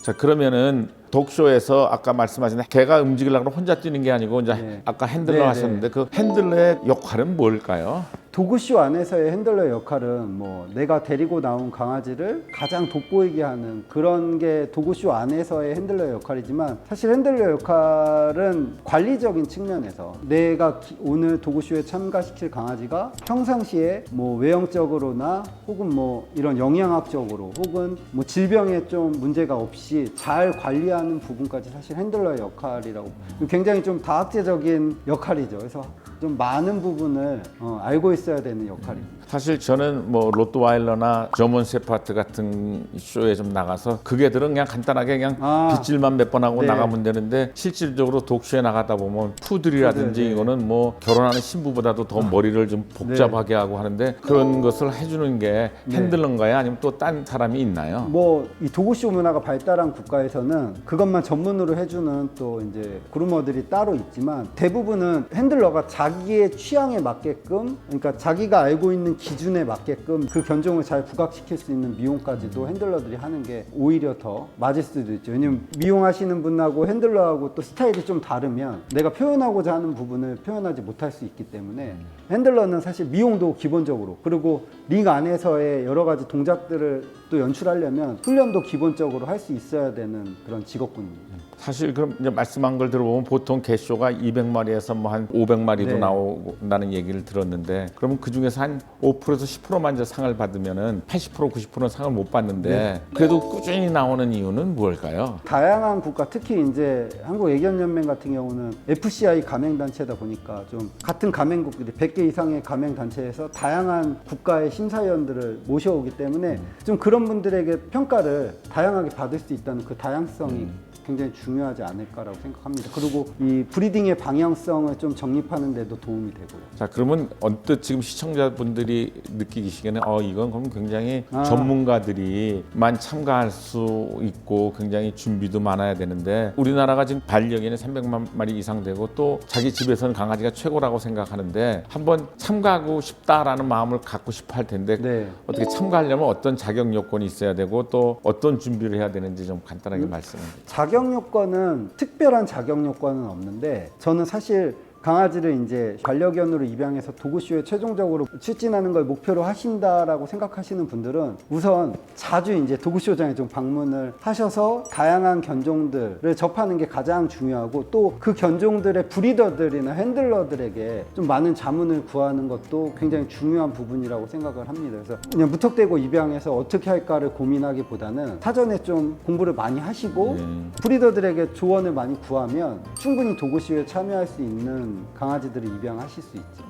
자, 그러면은 독쇼에서 아까 말씀하신 걔가 움직이려고 혼자 뛰는 게 아니고 이제 네. 아까 핸들러 네, 하셨는데 그 핸들러의 역할은 뭘까요? 도구쇼 안에서의 핸들러의 역할은 뭐 내가 데리고 나온 강아지를 가장 돋보이게 하는 그런 게 도구쇼 안에서의 핸들러의 역할이지만, 사실 핸들러의 역할은 관리적인 측면에서 내가 오늘 도구쇼에 참가시킬 강아지가 평상시에 뭐 외형적으로나 혹은 뭐 이런 영양학적으로 혹은 뭐 질병에 좀 문제가 없이 잘 관리하는 부분까지 사실 핸들러의 역할이라고, 굉장히 좀 다학제적인 역할이죠. 그래서 좀 많은 부분을 알고 있어야 되는 역할입니다. 사실 저는 뭐 로트와일러나 저먼 세파트 같은 쇼에 좀 나가서 그 개들은 그냥 간단하게 그냥 빗질만 몇 번 하고 네. 나가면 되는데, 실질적으로 독쇼에 나가다 보면 푸들이라든지 네. 이거는 뭐 결혼하는 신부보다도 더 머리를 좀 복잡하게 하고 하는데, 그런 것을 해주는 게 핸들러인가요? 아니면 또 딴 사람이 있나요? 뭐 이 도구쇼 문화가 발달한 국가에서는 그것만 전문으로 해주는 또 이제 그루머들이 따로 있지만, 대부분은 핸들러가 자기의 취향에 맞게끔, 그러니까 자기가 알고 있는 기준에 맞게끔 그 견종을 잘 부각시킬 수 있는 미용까지도 핸들러들이 하는 게 오히려 더 맞을 수도 있죠. 왜냐면 미용하시는 분하고 핸들러하고 또 스타일이 좀 다르면 내가 표현하고자 하는 부분을 표현하지 못할 수 있기 때문에, 핸들러는 사실 미용도 기본적으로, 그리고 링 안에서의 여러 가지 동작들을 또 연출하려면 훈련도 기본적으로 할 수 있어야 되는 그런 직업군입니다. 사실 그럼 이제 말씀한 걸 들어보면 보통 개쇼가 200마리에서 뭐 한 500마리도 네. 나온다는 얘기를 들었는데, 그러면 그 중에서 한 5%에서 10%만 이제 상을 받으면은 80% 90%는 상을 못 받는데, 그래도 꾸준히 나오는 이유는 무엇일까요? 다양한 국가, 특히 이제 한국 애견연맹 같은 경우는 FCI 가맹단체다 보니까 좀 같은 가맹국들이 100개 이상의 가맹단체에서 다양한 국가의 심사위원들을 모셔오기 때문에 좀 그런 분들에게 평가를 다양하게 받을 수 있다는 그 다양성이 굉장히 중요하지 않을까라고 생각합니다. 그리고 이 브리딩의 방향성을 좀 정립하는 데도 도움이 되고요. 자, 그러면 언뜻 지금 시청자분들이 느끼시기에는 이건 그럼 굉장히 전문가들이만 참가할 수 있고 굉장히 준비도 많아야 되는데, 우리나라가 지금 반려견이 300만 마리 이상 되고 또 자기 집에서는 강아지가 최고라고 생각하는데, 한번 참가하고 싶다라는 마음을 갖고 싶어 할 텐데 네. 어떻게 참가하려면 어떤 자격 요건이 있어야 되고 또 어떤 준비를 해야 되는지 좀 간단하게 말씀해 주세요. 자격 요건은, 특별한 자격 요건은 없는데, 저는 사실 강아지를 이제 반려견으로 입양해서 도구쇼에 최종적으로 출진하는 걸 목표로 하신다라고 생각하시는 분들은 우선 자주 이제 도구쇼장에 좀 방문을 하셔서 다양한 견종들을 접하는 게 가장 중요하고, 또 그 견종들의 브리더들이나 핸들러들에게 좀 많은 자문을 구하는 것도 굉장히 중요한 부분이라고 생각을 합니다. 그래서 그냥 무턱대고 입양해서 어떻게 할까를 고민하기보다는 사전에 좀 공부를 많이 하시고 브리더들에게 조언을 많이 구하면 충분히 도구쇼에 참여할 수 있는 강아지들을 입양하실 수 있죠.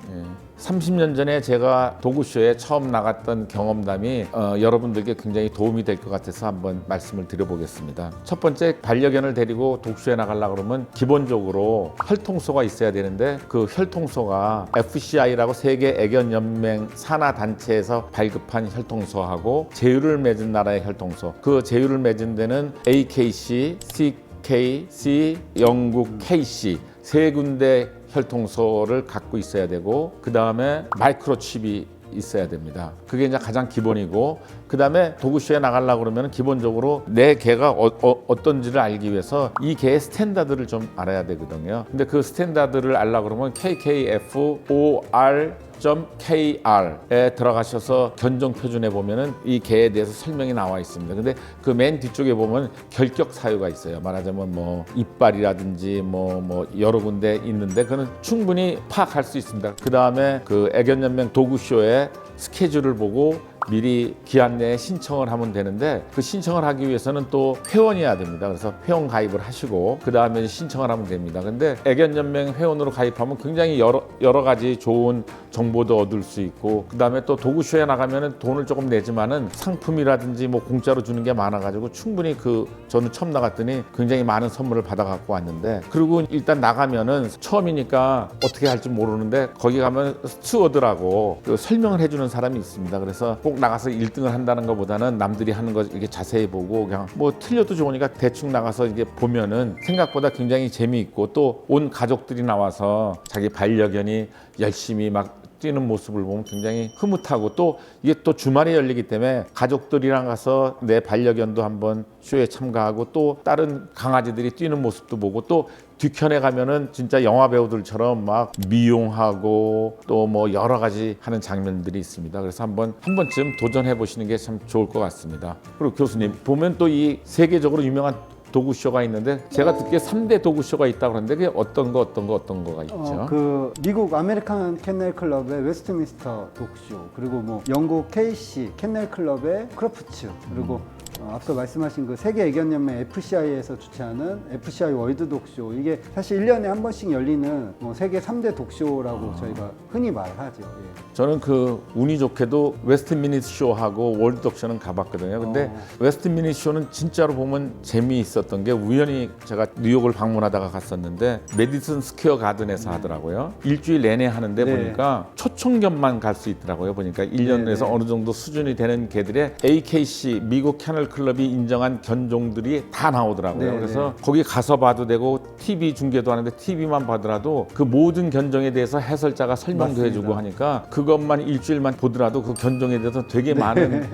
30년 전에 제가 도구쇼에 처음 나갔던 경험담이 여러분들께 굉장히 도움이 될 것 같아서 한번 말씀을 드려보겠습니다. 첫 번째, 반려견을 데리고 독쇼에 나가려고 그러면 기본적으로 혈통소가 있어야 되는데, 그 혈통소가 FCI라고 세계 애견연맹 산하단체에서 발급한 혈통소하고 제휴를 맺은 나라의 혈통소, 그 제휴를 맺은 데는 AKC, CKC, 영국 KC 세 군데 혈통소를 갖고 있어야 되고, 그 다음에 마이크로칩이 있어야 됩니다. 그게 이제 가장 기본이고, 그 다음에 도구쇼에 나가려고 그러면 기본적으로 내 개가 어떤지를 알기 위해서 이 개의 스탠다드를 좀 알아야 되거든요. 근데 그 스탠다드를 알려고 그러면 KKFOR.KR에 들어가셔서 견종 표준에 보면은 이 개에 대해서 설명이 나와 있습니다. 근데 그 맨 뒤쪽에 보면 결격 사유가 있어요. 말하자면 뭐 이빨이라든지 뭐 여러 군데 있는데, 그거는 충분히 파악할 수 있습니다. 그 다음에 그 애견연맹 도구쇼의 스케줄을 보고 미리 기한 내에 신청을 하면 되는데, 그 신청을 하기 위해서는 또 회원이어야 됩니다. 그래서 회원 가입을 하시고 그 다음에 신청을 하면 됩니다. 근데 애견연맹 회원으로 가입하면 굉장히 여러 가지 좋은 정보도 얻을 수 있고, 그 다음에 또 도구쇼에 나가면은 돈을 조금 내지만은 상품이라든지 뭐 공짜로 주는 게 많아가지고 충분히 저는 처음 나갔더니 굉장히 많은 선물을 받아 갖고 왔는데, 그리고 일단 나가면은 처음이니까 어떻게 할지 모르는데 거기 가면 스튜어드라고 그 설명을 해주는 사람이 있습니다. 그래서 꼭 나가서 1등을 한다는 것보다는 남들이 하는 거 이렇게 자세히 보고 그냥 뭐 틀려도 좋으니까 대충 나가서 이게 보면은 생각보다 굉장히 재미있고, 또 온 가족들이 나와서 자기 반려견이 열심히 막 뛰는 모습을 보면 굉장히 흐뭇하고 또 이게 또 주말에 열리기 때문에 가족들이랑 가서 내 반려견도 한번 쇼에 참가하고 또 다른 강아지들이 뛰는 모습도 보고 또 뒤편에 가면은 진짜 영화 배우들처럼 막 미용하고 또 뭐 여러 가지 하는 장면들이 있습니다. 그래서 한 번쯤 도전해 보시는 게 참 좋을 것 같습니다. 그리고 교수님 보면 또 이 세계적으로 유명한 도구쇼가 있는데 제가 듣기에 3대 도구쇼가 있다고 그러는데 그게 어떤 거가 있죠? 그 미국 아메리칸 캔넬 클럽의 웨스트민스터 도구쇼, 그리고 뭐 영국 KC 캔넬 클럽의 크로프츠, 그리고 앞서 말씀하신 그 세계 애견연맹 FCI에서 주최하는 FCI 월드 독쇼, 이게 사실 1년에 한 번씩 열리는 뭐 세계 3대 독쇼라고 저희가 흔히 말하죠. 예. 저는 그 운이 좋게도 웨스트미니스 쇼하고 월드 독쇼는 가봤거든요. 근데 웨스트미니스 쇼는 진짜로 보면 재미있었던 게 우연히 제가 뉴욕을 방문하다가 갔었는데 메디슨 스퀘어 가든에서 하더라고요. 일주일 내내 하는데 네. 보니까 초청견만 갈 수 있더라고요. 보니까 1년에서 네. 어느 정도 수준이 되는 개들의 AKC 미국 캐널 클럽이 인정한 견종들이 다 나오더라고요. 네, 그래서 거기 가서 봐도 되고 TV 중계도 하는데 TV만 봐더라도 그 모든 견종에 대해서 해설자가 설명도 맞습니다. 해주고 하니까 그것만 일주일만 보더라도 그 견종에 대해서 되게 많은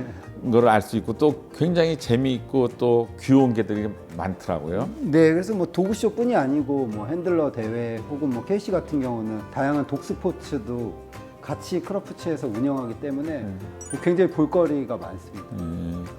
걸 알 수 있고 또 굉장히 재미있고 또 귀여운 개들이 많더라고요. 네, 그래서 뭐 도구쇼뿐이 아니고 뭐 핸들러 대회 혹은 뭐 KC 같은 경우는 다양한 독스포츠도 같이 크로프츠에서 운영하기 때문에 굉장히 볼거리가 많습니다.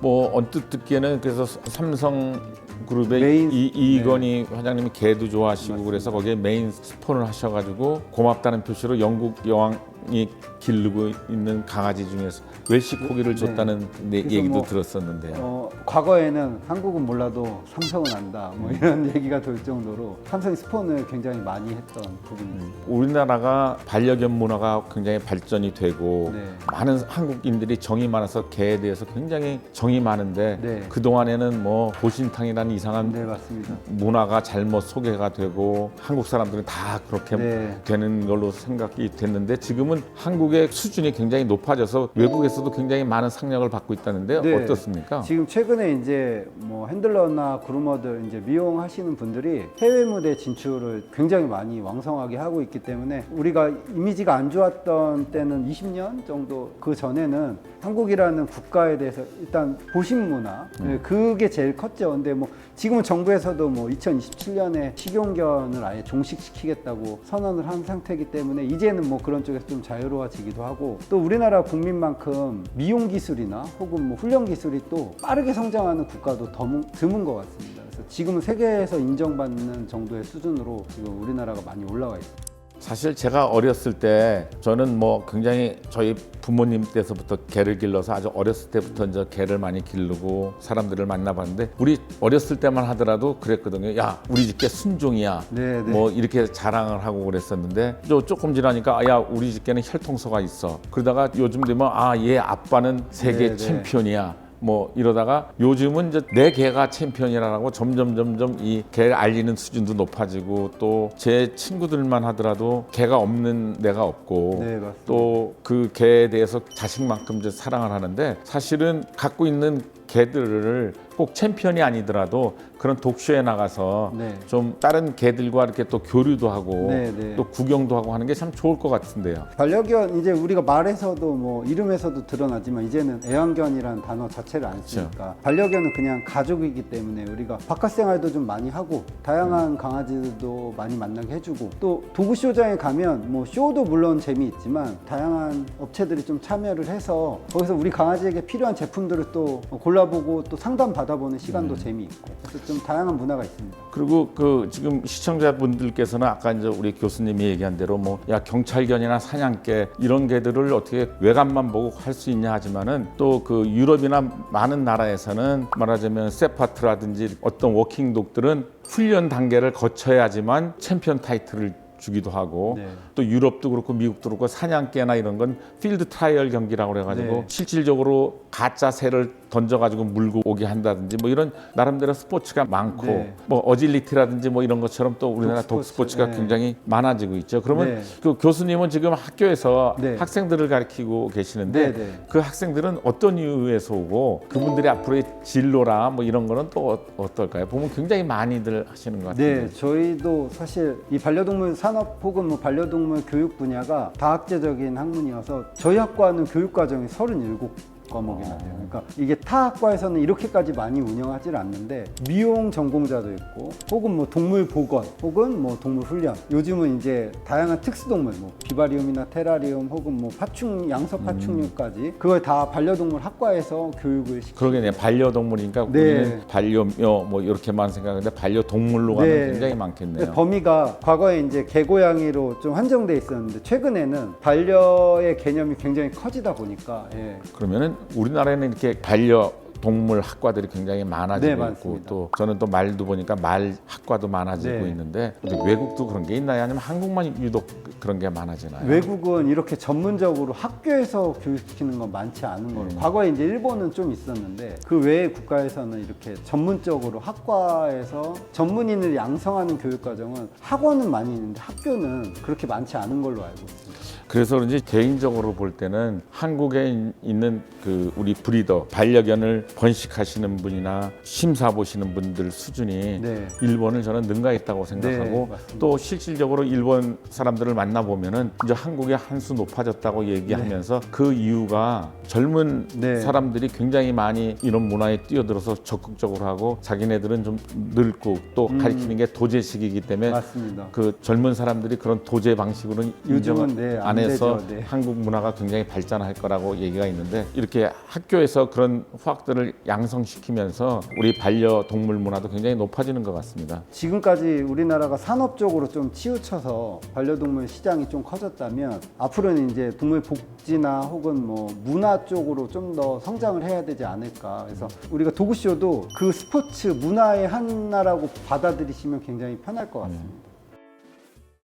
뭐 언뜻 듣기에는 그래서 삼성 그룹의 메인, 이건희 회장님이 개도 좋아하시고 그래서 거기에 메인 스폰을 하셔가지고 고맙다는 표시로 영국 여왕이 기르고 있는 강아지 중에서 웰시 코기를 줬다는 얘기도 뭐, 들었었는데요. 과거에는 한국은 몰라도 삼성은 안다 뭐 이런 얘기가 돌 정도로 삼성이 스폰을 굉장히 많이 했던 부분입니다. 우리나라가 반려견 문화가 굉장히 발전이 되고 네. 많은 한국인들이 정이 많아서 개에 대해서 굉장히 정이 많은데 네. 그동안에는 뭐 보신탕이라는 이상한 네, 맞습니다. 문화가 잘못 소개가 되고 한국 사람들은 다 그렇게 네. 되는 걸로 생각이 됐는데 지금은 한국의 수준이 굉장히 높아져서 외국에서도 굉장히 많은 상력을 받고 있다는데 네. 어떻습니까? 지금 최근에 이제 뭐 핸들러나 그루머들 이제 미용하시는 분들이 해외 무대 진출을 굉장히 많이 왕성하게 하고 있기 때문에 우리가 이미지가 안 좋았던 때는 20년 정도 그 전에는 한국이라는 국가에 대해서 일단 보신 문화 그게 제일 컸죠. 근데 뭐 지금은 정부에서도 뭐 2027년에 식용견을 아예 종식시키겠다고 선언을 한 상태이기 때문에 이제는 뭐 그런 쪽에서 좀 자유로워지기도 하고 또 우리나라 국민만큼 미용 기술이나 혹은 뭐 훈련 기술이 또 빠르게 성장하는 국가도 드문 것 같습니다. 그래서 지금은 세계에서 인정받는 정도의 수준으로 지금 우리나라가 많이 올라와 있습니다. 사실 제가 어렸을 때 저는 뭐 굉장히 저희 부모님 때서부터 개를 길러서 아주 어렸을 때부터 이제 개를 많이 기르고 사람들을 만나봤는데 우리 어렸을 때만 하더라도 그랬거든요. 야, 우리 집 개 순종이야. 네, 네. 뭐 이렇게 자랑을 하고 그랬었는데 조금 지나니까 야, 우리 집 개는 혈통소가 있어. 그러다가 요즘 되면 얘 아빠는 세계 네, 네. 챔피언이야. 뭐 이러다가 요즘은 이제 내 개가 챔피언이라고 점점 이 개를 알리는 수준도 높아지고 또 제 친구들만 하더라도 개가 없는 데가 없고 네, 맞습니다. 또 그 개에 대해서 자식만큼 이제 사랑을 하는데 사실은 갖고 있는 개들을 꼭 챔피언이 아니더라도 그런 독쇼에 나가서 네. 좀 다른 개들과 이렇게 또 교류도 하고 네, 네. 또 구경도 하고 하는 게 참 좋을 것 같은데요. 반려견 이제 우리가 말에서도 뭐 이름에서도 드러나지만 이제는 애완견이라는 단어 자체를 안 쓰니까 반려견은 그냥 가족이기 때문에 우리가 바깥 생활도 좀 많이 하고 다양한 강아지들도 많이 만나게 해주고 또 도구쇼장에 가면 뭐 쇼도 물론 재미있지만 다양한 업체들이 좀 참여를 해서 거기서 우리 강아지에게 필요한 제품들을 또 골라보고 또 상담 받아보는 시간도 재미있고 그래서 좀 다양한 문화가 있습니다. 그리고 그 지금 시청자분들께서는 아까 이제 우리 교수님이 얘기한 대로 뭐 야 경찰견이나 사냥개 이런 개들을 어떻게 외관만 보고 할 수 있냐 하지만은 또 그 유럽이나 많은 나라에서는 말하자면 세파트라든지 어떤 워킹독들은 훈련 단계를 거쳐야지만 챔피언 타이틀을 주기도 하고 네. 또 유럽도 그렇고 미국도 그렇고 사냥개나 이런 건 필드 트라이얼 경기라고 그래가지고 네. 실질적으로 가짜 새를 던져가지고 물고 오게 한다든지 뭐 이런 나름대로 스포츠가 많고 네. 뭐 어질리티라든지 뭐 이런 것처럼 또 우리나라 독스포츠, 독스포츠가 네. 굉장히 많아지고 있죠. 그러면 네. 그 교수님은 지금 학교에서 네. 학생들을 가르치고 계시는데 네, 네. 그 학생들은 어떤 이유에서 오고 그분들이 앞으로의 진로라 뭐 이런 거는 또 어떨까요? 보면 굉장히 많이들 하시는 것 같은데. 네, 저희도 사실 이 반려동물 산업 혹은 뭐 반려동물 교육 분야가 다학제적인 학문이어서 저희 학과는 교육 과정이 37과목이나 돼요. 그러니까 이게 타 학과에서는 이렇게까지 많이 운영하지 않는데 미용 전공자도 있고 혹은 뭐 동물 보건 혹은 뭐 동물 훈련 요즘은 이제 다양한 특수동물 뭐 비바리움이나 테라리움 혹은 뭐 파충 양서 파충류까지 그걸 다 반려동물 학과에서 교육을 시키고 그러겠네요. 반려동물이니까 네. 우리는 반려묘 뭐 이렇게만 생각하는데 반려동물로 가면 네. 굉장히 근데 많겠네요. 범위가 과거에 이제 개고양이로 좀 한정돼 있었는데 최근에는 반려의 개념이 굉장히 커지다 보니까 예. 그러면은 우리나라에는 이렇게 반려동물 학과들이 굉장히 많아지고 네, 있고 맞습니다. 또 저는 또 말도 보니까 말 학과도 많아지고 네. 있는데 근데 외국도 그런 게 있나요? 아니면 한국만 유독 그런 게 많아지나요? 외국은 이렇게 전문적으로 학교에서 교육시키는 건 많지 않은 걸로 과거에 이제 일본은 좀 있었는데 그 외의 국가에서는 이렇게 전문적으로 학과에서 전문인을 양성하는 교육 과정은 학원은 많이 있는데 학교는 그렇게 많지 않은 걸로 알고 있습니다. 그래서 그런지 개인적으로 볼 때는 한국에 있는 그 우리 브리더 반려견을 번식하시는 분이나 심사 보시는 분들 수준이 네. 일본을 저는 능가했다고 생각하고 네, 맞습니다. 또 실질적으로 일본 사람들을 만나 보면은 이제 한국이 한 수 높아졌다고 얘기하면서 그 이유가 젊은 네. 사람들이 굉장히 많이 이런 문화에 뛰어들어서 적극적으로 하고 자기네들은 좀 늙고 또 가르치는 게 도제식이기 때문에 맞습니다. 그 젊은 사람들이 그런 도제 방식으로는 인정 요즘은 네, 안 안에서 되죠. 네. 한국 문화가 굉장히 발전할 거라고 얘기가 있는데 이렇게 학교에서 그런 후학들을 양성시키면서 우리 반려동물 문화도 굉장히 높아지는 것 같습니다. 지금까지 우리나라가 산업적으로 좀 치우쳐서 반려동물 시장이 좀 커졌다면 앞으로는 이제 동물 복지나 혹은 뭐 문화 쪽으로 좀 더 성장을 해야 되지 않을까. 그래서 우리가 도구쇼도 그 스포츠 문화의 하나라고 받아들이시면 굉장히 편할 것 같습니다.